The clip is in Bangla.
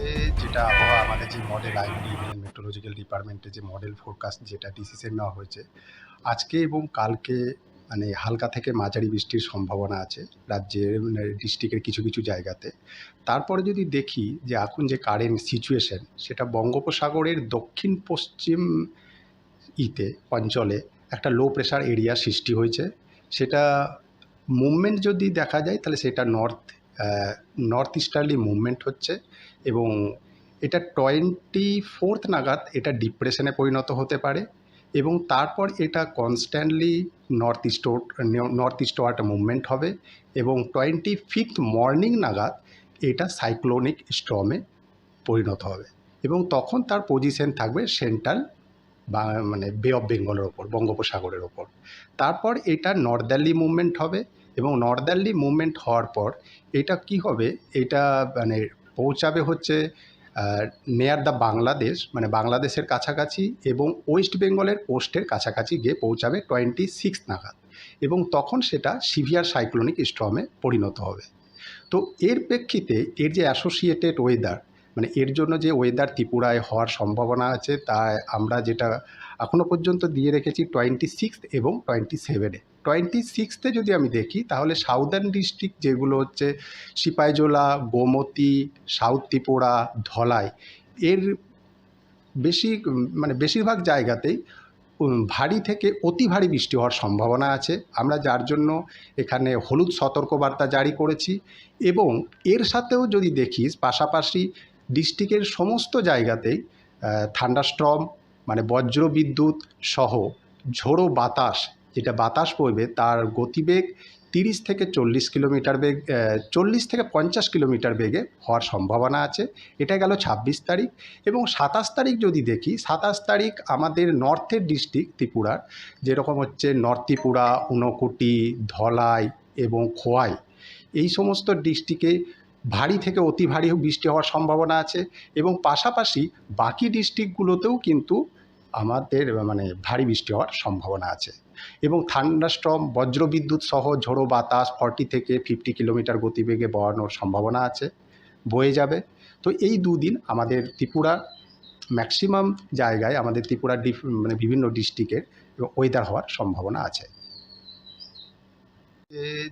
এ যেটা আবহাওয়া আমাদের যে মডেল আইএমডি ইন্ডিয়ান মেট্রোলজিক্যাল ডিপার্টমেন্টে যে মডেল ফোরকাস্ট যেটা ডিসিশন নেওয়া হয়েছে, আজকে এবং কালকে মানে হালকা থেকে মাঝারি বৃষ্টির সম্ভাবনা আছে রাজ্যের ডিস্ট্রিক্টের কিছু কিছু জায়গাতে। তারপরে যদি দেখি যে এখন যে কারেন্ট সিচুয়েশন, সেটা বঙ্গোপসাগরের দক্ষিণ পশ্চিম অঞ্চলে একটা লো প্রেশার এরিয়া সৃষ্টি হয়েছে। সেটা মুভমেন্ট যদি দেখা যায় তাহলে সেটা নর্থ ইস্টার্লি মুভমেন্ট হচ্ছে, এবং এটা 24 নাগাদ এটা ডিপ্রেশনে পরিণত হতে পারে, এবং তারপর এটা কনস্ট্যান্টলি নর্থ ইস্টওয়ার্ড মুভমেন্ট হবে, এবং 25 মর্নিং নাগাদ এটা সাইক্লোনিক স্টর্মে পরিণত হবে, এবং তখন তার পজিশন থাকবে সেন্ট্রাল বা মানে বে অফ বেঙ্গলের ওপর, বঙ্গোপসাগরের ওপর। তারপর এটা নর্দার্লি মুভমেন্ট হবে, এবং নর্দার্লি মুভমেন্ট হওয়ার পর এটা কি হবে, এটা মানে পৌঁছাবে হচ্ছে নেয়ার দ্য বাংলাদেশ, মানে বাংলাদেশের কাছাকাছি, এবং ওয়েস্ট বেঙ্গলের কোস্টের কাছাকাছি গিয়ে পৌঁছাবে 26 নাগাদ, এবং তখন সেটা সিভিয়ার সাইক্লোনিক স্টর্মে পরিণত হবে। তো এর প্রেক্ষিতে এর যে অ্যাসোসিয়েটেড ওয়েদার, মানে এর জন্য যে ওয়েদার ত্রিপুরায় হওয়ার সম্ভাবনা আছে, তা আমরা যেটা এখনও পর্যন্ত দিয়ে রেখেছি 26 এবং 27-এ। 26-এ যদি আমি দেখি তাহলে সাউদার্ন ডিস্ট্রিক্ট যেগুলো হচ্ছে সিপাহীজলা, গোমতী, সাউথ ত্রিপুরা, ধলাই, এর বেশিরভাগ জায়গাতেই ভারী থেকে অতি ভারী বৃষ্টি হওয়ার সম্ভাবনা আছে। আমরা যার জন্য এখানে হলুদ সতর্কবার্তা জারি করেছি, এবং এর সাথেও যদি দেখিস পাশাপাশি ডিস্ট্রিক্টের সমস্ত জায়গাতেই থান্ডারস্টর্ম, মানে বজ্র বিদ্যুৎ সহ ঝোড়ো বাতাস, যেটা বাতাস বইবে তার গতিবেগ 30 থেকে 40 কিলোমিটার বেগ, 40 থেকে 50 কিলোমিটার বেগে হওয়ার সম্ভাবনা আছে। এটা গেল 26 তারিখ। এবং 27 তারিখ যদি দেখি, 27 তারিখ আমাদের নর্থের ডিস্ট্রিক্ট ত্রিপুরার, যেরকম হচ্ছে নর্থ ত্রিপুরা, ঊনকোটি, ধলাই এবং খোয়াই, এই সমস্ত ডিস্ট্রিক্টে ভারী থেকে অতি ভারী বৃষ্টি হওয়ার সম্ভাবনা আছে, এবং পাশাপাশি বাকি ডিস্ট্রিক্টগুলোতেও কিন্তু আমাদের মানে ভারী বৃষ্টি হওয়ার সম্ভাবনা আছে, এবং থান্ডারস্টর্ম, বজ্রবিদ্যুৎ সহ ঝোড়ো বাতাস 40 থেকে 50 কিলোমিটার গতিবেগে বওয়ানোর সম্ভাবনা আছে, বয়ে যাবে। তো এই দুদিন আমাদের ত্রিপুরা ম্যাক্সিমাম জায়গায়, আমাদের ত্রিপুরার মানে বিভিন্ন ডিস্ট্রিক্টের ওয়েদার হওয়ার সম্ভাবনা আছে।